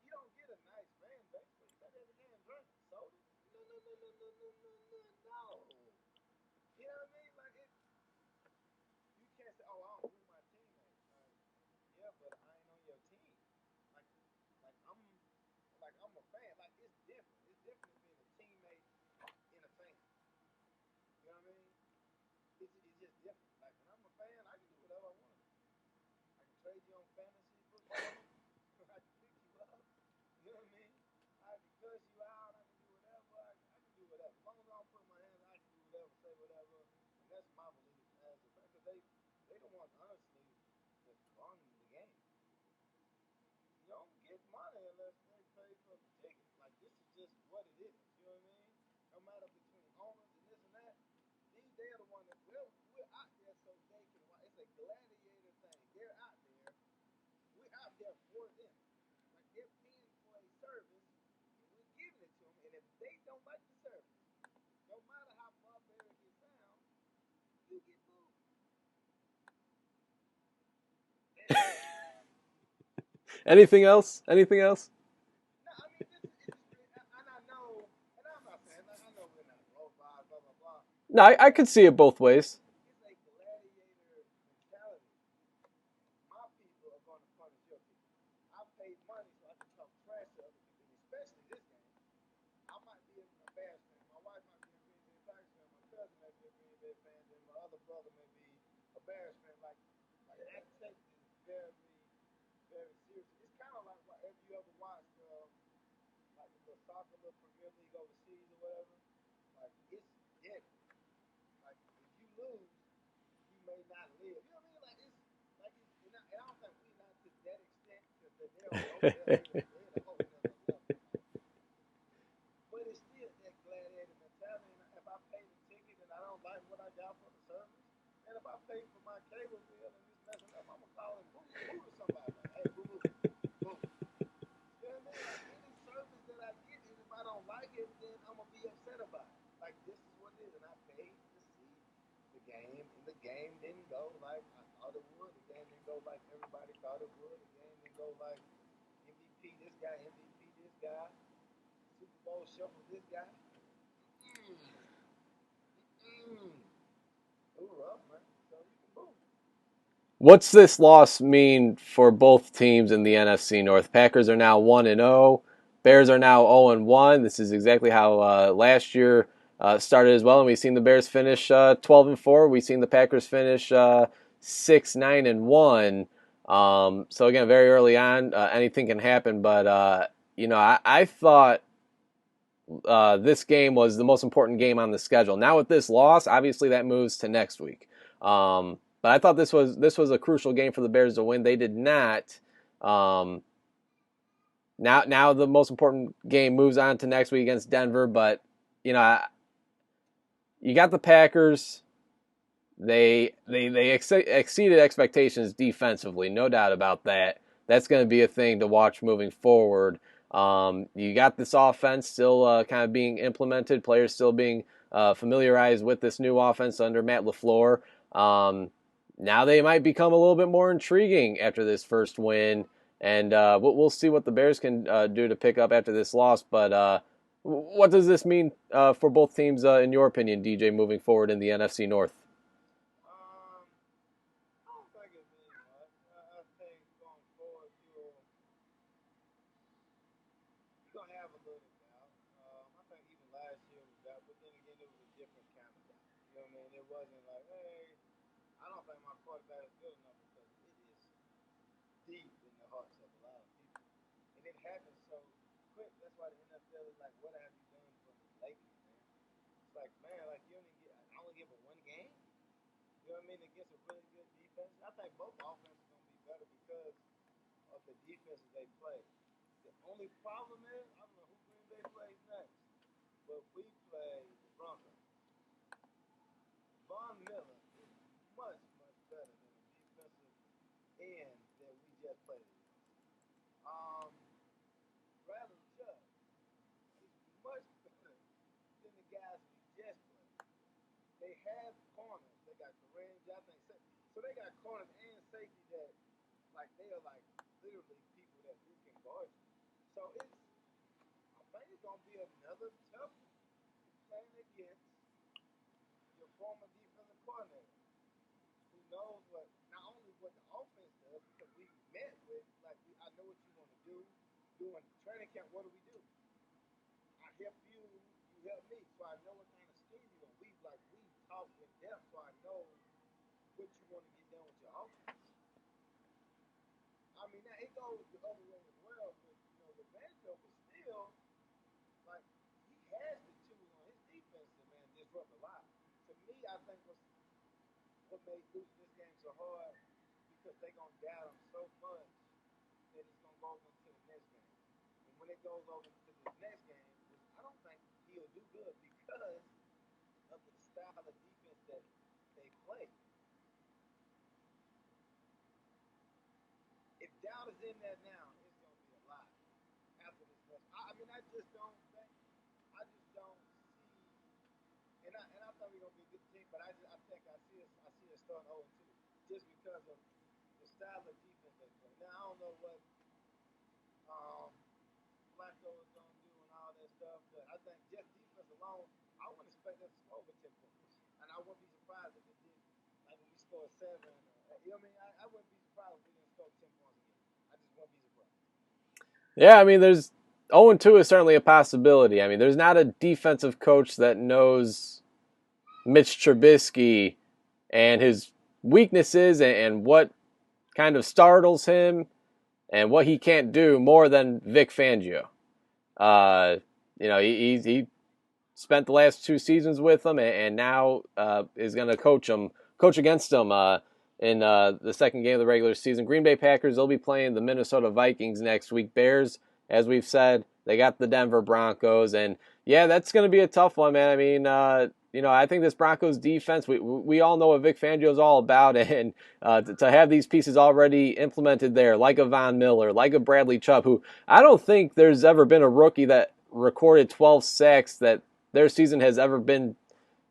Speaker 3: You don't get a nice fan base where you let every man drink soda. No, no, no, no, no, no, no, no, no. You know what I mean? Like you can't say, "Oh, I don't boo my teammates." Yeah, but I ain't on your team. Like, like I'm a fan. Like it's different. It's different than being a teammate in a fan. You know what I mean? It's just different. Like when I'm a fan, I can do whatever I want to do. I can trade you on fantasy football. I can pick you up. You know what I mean? I can cuss you out. I can do whatever. I can do whatever. As long as I don't put my hands, I can do whatever, say whatever. And that's my belief as a fan. Because they don't want honestly to fund the game. You don't get money unless they pay for the ticket. Like this is just what it is. You know what I mean? No matter between owners and this and that, they're the one that we're out there so they can. It's a gladiator thing. They're out there. We're out there for them. Like they're paying for a service, and we're giving it to them. And if they don't like the service, no matter how barbaric it sounds, you get booed. That's it.
Speaker 2: Anything else? Anything else?
Speaker 3: No, I mean this. It's just, and I know, and I'm not saying like I know we're not robots, blah blah blah.
Speaker 2: No,
Speaker 3: But
Speaker 2: I could see it both ways.
Speaker 3: it's a gladiator mentality. My people are going to punish your people. I paid money so I can talk trash to other people, and especially this game. I might be a Bears fan. My wife might be a Green Bay Packers fan. My cousin may be a Green Bay fan. And my other brother may be a Bears fan. Like I take this very, very seriously. It's little soccer, little Premier League overseas or whatever, like it's dead. Like if you lose, you may not live. You know what I mean? And I don't think we not to that extent because they'll go, they'll the hope, they'll love it. But it's still that gladiator mentality. And if I pay the ticket and I don't like what I got for the service, and if I pay for my cable bill and it's messing up, I'm gonna call it boo to somebody. Like, hey, boo boo, boo. You know what I mean? Like any service that I get, and if I don't like it, then I'm gonna be upset about it. Like this is what it is, and I paid to see the game, and the game didn't go like I thought it would. The game didn't go like everybody thought it would. The game didn't go like MVP this guy, MVP this guy, Super Bowl shuffle this guy. Ooh, rough, man. So you can boom.
Speaker 2: What's this loss mean for both teams in the NFC North? Packers are now 1-0. Bears are now 0-1. This is exactly how last year started as well, and we've seen the Bears finish 12-4. We've seen the Packers finish 6-9-1. So again, very early on, anything can happen. But I thought this game was the most important game on the schedule. Now with this loss, obviously that moves to next week. But I thought this was a crucial game for the Bears to win. They did not. Now the most important game moves on to next week against Denver. But you got the Packers. They exceeded expectations defensively, no doubt about that. That's going to be a thing to watch moving forward. You got this offense still kind of being implemented, players still being familiarized with this new offense under Matt LaFleur. Now they might become a little bit more intriguing after this first win, and we'll see what the Bears can do to pick up after this loss. But what does this mean for both teams, in your opinion, DJ, moving forward in the NFC North?
Speaker 3: I don't think it means much. I think going forward, you're gonna have a little doubt. I think even last year was doubt, but then again, it was a different kind of doubt. You know what I mean? It wasn't like, hey, I don't think my quarterback is good enough because it is deep in the hearts of a lot of people, and it happens so quick. That's why the NFL is like, what have you done for the Lakers, man? It's like, man, like you only give a one game. You know what I mean? Against a really good defense. I think both offenses are gonna be better because of the defenses they play. The only problem is, I don't know who Green Bay plays next, but we play the Broncos. Von Miller is much, much better than the defensive end that we just played against. Bradley Chubb is much better than the guys we just played. They have corners. They got Kareem Jackson. So they got corners and safety that, like, they are like literally people that who can guard you. So I think it's gonna be another tough playing against your former defensive coordinator, who knows not only what the offense does because we met with like I know what you want to do. Doing training camp, what do we do? I help you, you help me, so I know what kind of scheme you want. We talk in depth, so I know what you want to get done with your offense. I mean, now it goes the other way as well, but the Banjo is still like he has the tools on his defense to disrupt a lot. To me, I think what made losing this game so hard because they're gonna doubt him so much that it's gonna go over into the next game. And when it goes over into the next game, I don't think he'll do good because of the style of defense that they play. If doubt is in there now, it's gonna be a lot after this next. I mean, I just don't think. I just don't see. And I thought we were gonna be a good team, but I think I see us starting 0-2 just because of the style of defense they play. Now I don't know what Flacco is gonna do and all that stuff, but I think just defense alone, I wouldn't expect us to score over 10 points, and I wouldn't be surprised if it did. Like when we scored 7, you know what I mean? I wouldn't be surprised if we didn't score 10 points again. I just wouldn't be surprised.
Speaker 2: Yeah, I mean, there's 0-2 is certainly a possibility. I mean, there's not a defensive coach that knows Mitch Trubisky and his weaknesses and what kind of startles him and what he can't do more than Vic Fangio. You know, he spent the last 2 seasons with them, and now is going to coach against them in the second game of the regular season. Green Bay Packers, they'll be playing the Minnesota Vikings next week. Bears, as we've said, they got the Denver Broncos, and yeah, that's going to be a tough one, man. I mean, you know, I think this Broncos defense, we all know what Vic Fangio is all about, and to have these pieces already implemented there, like a Von Miller, like a Bradley Chubb, who I don't think there's ever been a rookie that recorded 12 sacks that their season has ever been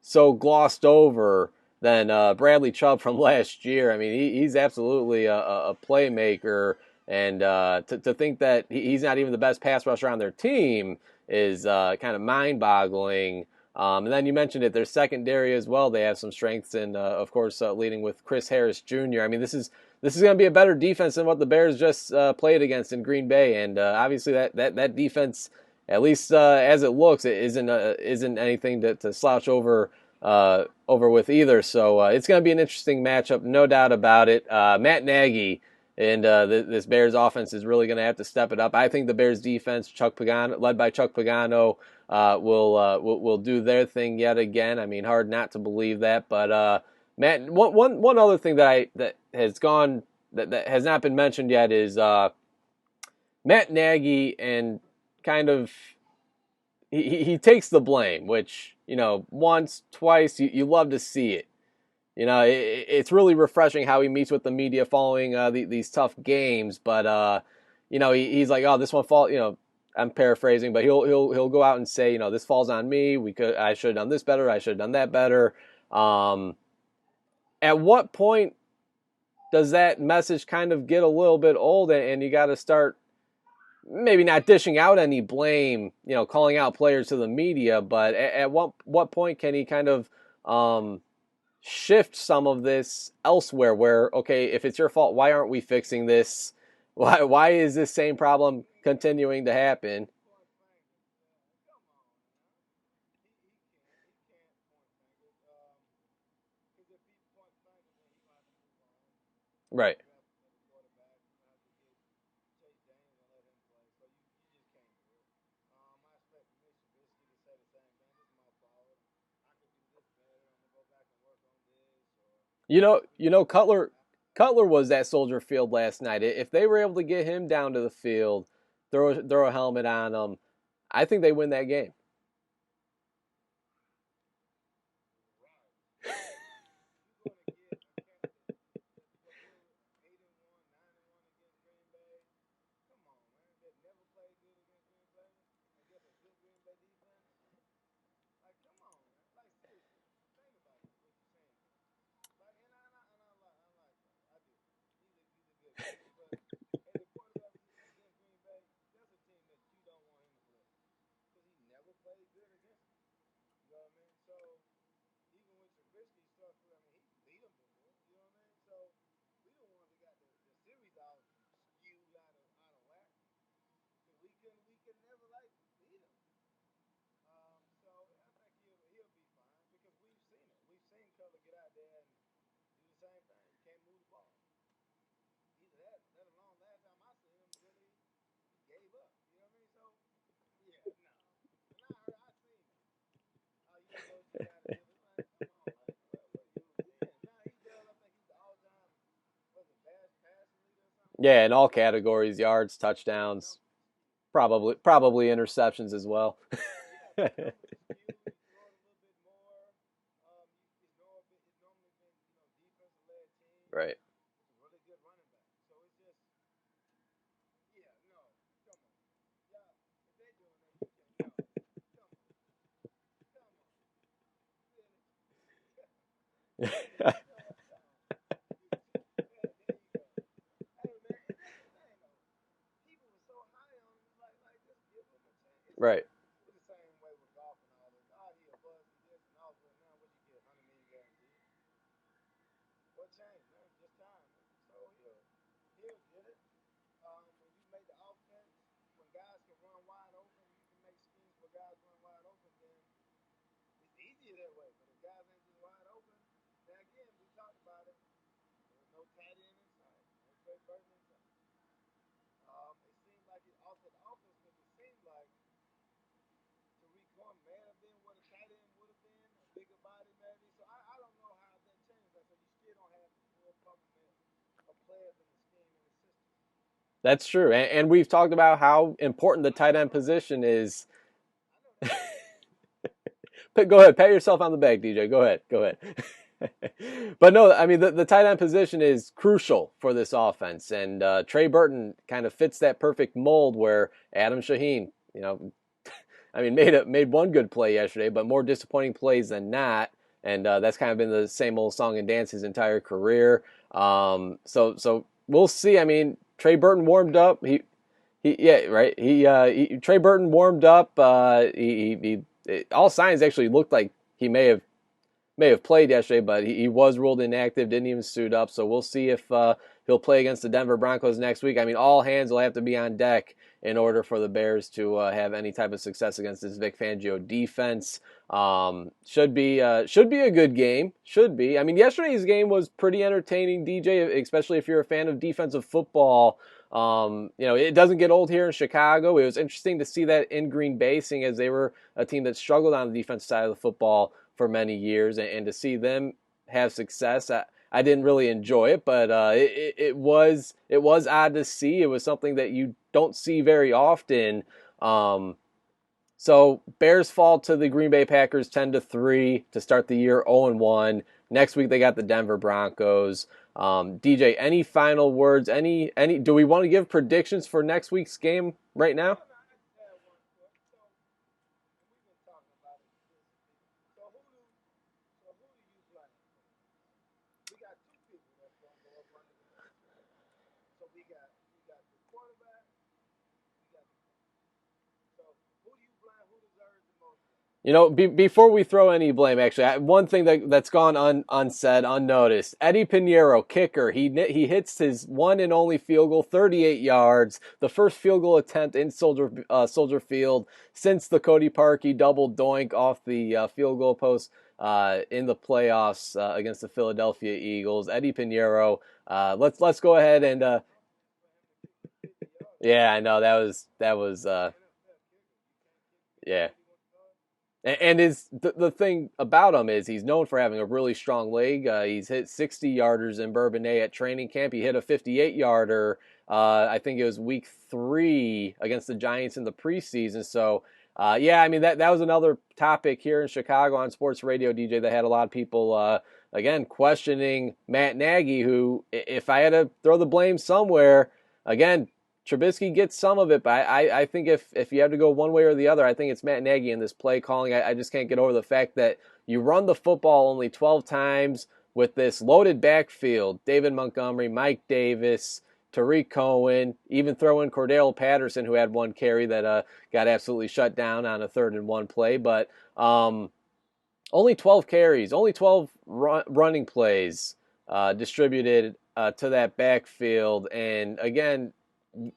Speaker 2: so glossed over than Bradley Chubb from last year. I mean, he's absolutely a playmaker, and to think that he's not even the best pass rusher on their team is kind of mind-boggling. And then you mentioned it, their secondary as well. They have some strengths, and of course, leading with Chris Harris Jr. I mean, this is going to be a better defense than what the Bears just played against in Green Bay, and obviously that defense, at least as it looks, it isn't anything to slouch over with either. So it's going to be an interesting matchup, no doubt about it. Matt Nagy and this Bears offense is really going to have to step it up. I think the Bears defense, led by Chuck Pagano, will do their thing yet again. I mean, hard not to believe that. But Matt, one other thing that has not been mentioned yet is Matt Nagy, and kind of he takes the blame, which, you know, once, twice, you love to see it. You know, it's really refreshing how he meets with the media following these tough games. But you know, he's like, oh, this one fall. You know, I'm paraphrasing, but he'll go out and say, you know, this falls on me. I should have done this better. I should have done that better. At what point does that message kind of get a little bit old, and you got to start maybe not dishing out any blame, you know, calling out players to the media, but at what point can he kind of shift some of this elsewhere where, okay, if it's your fault, why aren't we fixing this? Why is this same problem continuing to happen? Right. Cutler was at Soldier Field last night. If they were able to get him down to the field, throw a helmet on him, I think they win that game. Yeah, in all categories, yards, touchdowns, probably interceptions as well. Right. Right.
Speaker 3: may have been what a tight end would have been, a bigger body maybe. So I don't know how that changed. So you still don't have the full complement of players in the scheme and the system.
Speaker 2: That's true, and we've talked about how important the tight end position is. Go ahead, pat yourself on the back, DJ. Go ahead. But no, I mean the tight end position is crucial for this offense, and Trey Burton kind of fits that perfect mold where Adam Shaheen, I mean made one good play yesterday, but more disappointing plays than not, and that's kind of been the same old song and dance his entire career. So we'll see. I mean, Trey Burton warmed up. Yeah, right. Trey Burton warmed up. All signs actually looked like he may have played yesterday, but he was ruled inactive, didn't even suit up. So we'll see if he'll play against the Denver Broncos next week. I mean, all hands will have to be on deck in order for the Bears to have any type of success against this Vic Fangio defense. Should be a good game. Should be. I mean, yesterday's game was pretty entertaining, DJ, especially if you're a fan of defensive football. It doesn't get old here in Chicago. It was interesting to see that in Green Bay, seeing as they were a team that struggled on the defensive side of the football for many years, and to see them have success, I didn't really enjoy it, but it was odd to see. It was something that you don't see very often. So Bears fall to the Green Bay Packers 10-3 to start the year 0-1. Next week they got the Denver Broncos. DJ, any final words? Any? Do we want to give predictions for next week's game right now? Before we throw any blame, actually, one thing that's gone unsaid, unnoticed. Eddie Pinheiro, kicker, he hits his one and only field goal, 38 yards, the first field goal attempt in Soldier Field since the Cody Parkey double doink off the field goal post in the playoffs against the Philadelphia Eagles. Eddie Pinheiro, let's go ahead and yeah, I know that was yeah. And the thing about him is he's known for having a really strong leg. He's hit 60-yarders in Bourbonnais at training camp. He hit a 58-yarder, I think it was week 3 against the Giants in the preseason. So, yeah, I mean, that was another topic here in Chicago on sports radio, DJ, that had a lot of people, again, questioning Matt Nagy, who, if I had to throw the blame somewhere, again, Trubisky gets some of it, but I think if you have to go one way or the other, I think it's Matt Nagy in this play calling. I just can't get over the fact that you run the football only 12 times with this loaded backfield. David Montgomery, Mike Davis, Tariq Cohen, even throw in Cordell Patterson, who had one carry that got absolutely shut down on a 3rd-and-1 play. But only 12 carries, only 12 running plays distributed to that backfield. And again,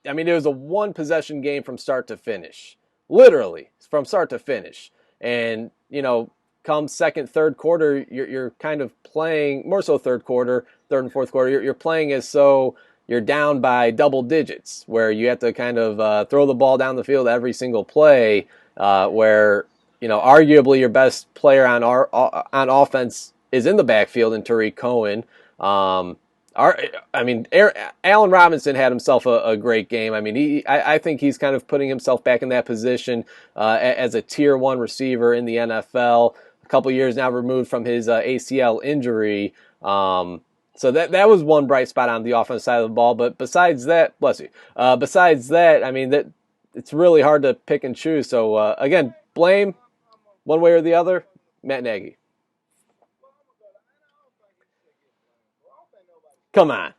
Speaker 2: I mean, it was a one-possession game from start to finish. Literally, from start to finish. And, come second, third quarter, you're kind of playing, more so third quarter, third and fourth quarter, you're playing as so you're down by double digits, where you have to kind of throw the ball down the field every single play, where, arguably your best player on offense is in the backfield in Tariq Cohen. Allen Robinson had himself a great game. I mean, I think he's kind of putting himself back in that position as a tier 1 receiver in the NFL. A couple years now removed from his ACL injury. So that was one bright spot on the offensive side of the ball. But besides that, bless you. Besides that, I mean, that it's really hard to pick and choose. So again, blame one way or the other, Matt Nagy. Come on.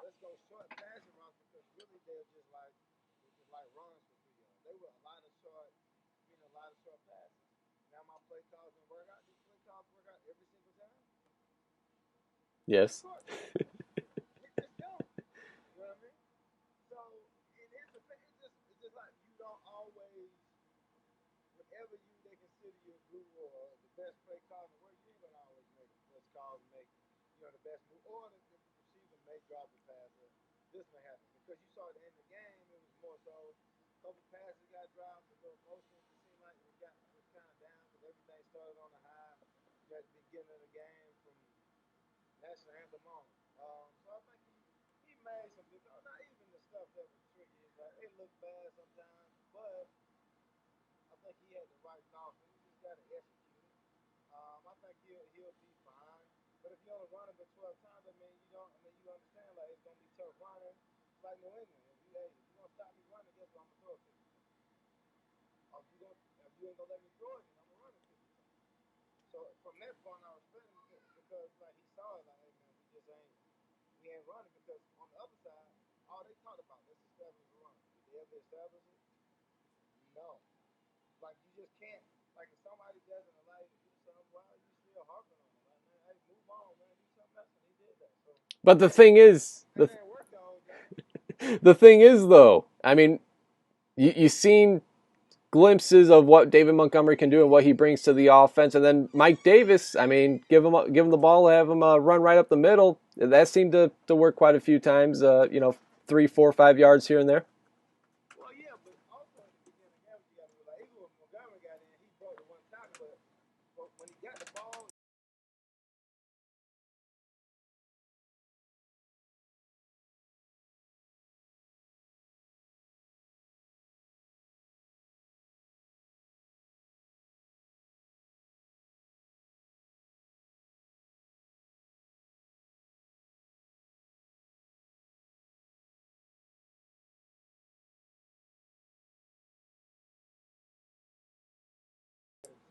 Speaker 3: Let's go short passing routes because really they're just like runs for 3 yards. They were a lot of short passes. Now my play calls and work out. These play calls work out every single time.
Speaker 2: Yes.
Speaker 3: We just don't. You know what I mean? So best play call in the world, you ain't gonna always make the best calls, make the best move, or the receiver may drop the pass. Or this may happen because you saw at the end of the game, it was more so a couple passes got dropped, a little motion. It seemed like it was kind of down because everything started on the high at the beginning of the game from national anthem on. So I think he made some good. Not even the stuff that was tricky. It's like it looked bad sometimes, but I think he had the right thoughts, and he just got to execute it. I think he'll be fine. But if you only run it for 12 times, I mean you don't. I mean you understand like it's gonna be tough running. It's like New England. If you gonna stop me running, guess what? I'm gonna throw it to you. Or if you ain't gonna let me throw it, then I'm gonna run it to you. So from that point, I respect him because like he saw it like, hey man, we ain't running because on the other side, all they talked about let's establish the run. Did they ever establish it? No. Like you just can't. Like if somebody doesn't allow you to do something, why are you still harping on it? Like man, hey, move on, man, do something else, and he did that. So
Speaker 2: But the thing is,
Speaker 3: it ain't worked the whole game.
Speaker 2: the thing is though, I mean, you've seen glimpses of what David Montgomery can do and what he brings to the offense, and then Mike Davis. I mean, give him the ball, have him run right up the middle. That seemed to work quite a few times. 3, 4, 5 yards here and there.
Speaker 3: Well, yeah, but also at the beginning of the game, you got to realize even when Montgomery got in, he broke the one tackle, but when he got the ball.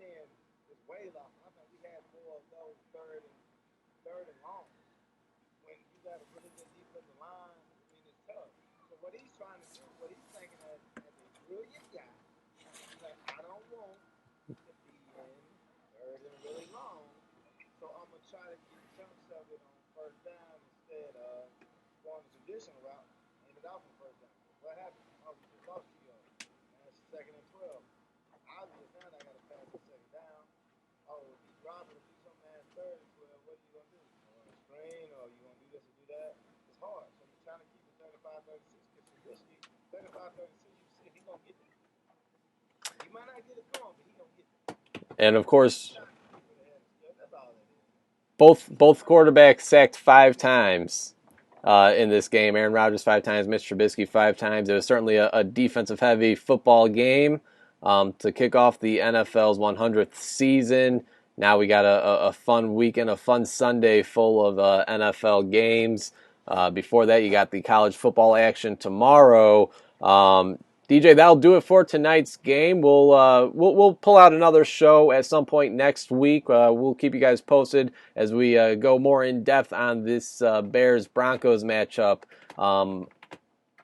Speaker 3: Is way off. I think we had more of those third and long. When you got a really good defensive line, I mean it's tough. So what he's trying to do, what he's thinking as a brilliant guy, he's like, I don't want to be in third and really long. So I'm gonna try to get chunks of it on first down instead of going the traditional route and end it off on first down. What happened? Oh, we just lost 2 yards. Now it's 2nd and 12. Obviously now I gotta pass the second down. Oh, if you drop it, if you some man third and 12, what are you gonna do? You gonna screen or you gonna do this or do that? It's hard. So you're trying to keep it 35-36 because traditionally 35-36 you see he gonna get there. He might not get it going, but he gonna get there.
Speaker 2: And of course,
Speaker 3: That's all it is.
Speaker 2: both quarterbacks sacked 5 times in this game. Aaron Rodgers 5 times, Mitch Trubisky 5 times. It was certainly a defensive-heavy football game to kick off the NFL's 100th season. Now we got a fun weekend, a fun Sunday full of NFL games. Before that, you got the college football action tomorrow. DJ, that'll do it for tonight's game. We'll pull out another show at some point next week. We'll keep you guys posted as we go more in depth on this Bears-Broncos matchup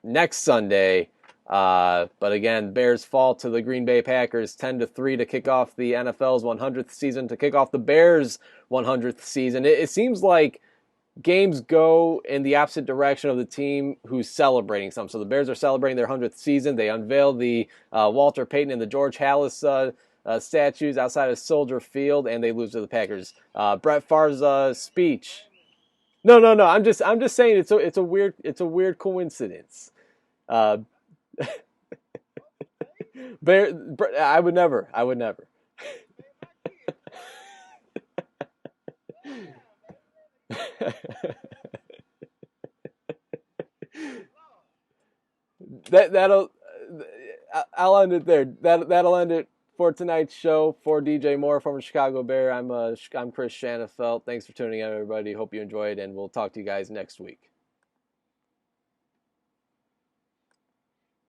Speaker 2: next Sunday. But again, Bears fall to the Green Bay Packers 10-3 to kick off the NFL's 100th season, to kick off the Bears' 100th season. It seems like games go in the opposite direction of the team who's celebrating something. So the Bears are celebrating their 100th season. They unveiled the Walter Payton and the George Halas statues outside of Soldier Field, and they lose to the Packers. Brett Favre's speech. No. I'm just saying it's a weird coincidence. I would never. that'll I'll end it there. That'll end it for tonight's show. For DJ Moore, former Chicago Bear, I'm Chris Shanafelt. Thanks for tuning in, everybody. Hope you enjoyed, and we'll talk to you guys next week.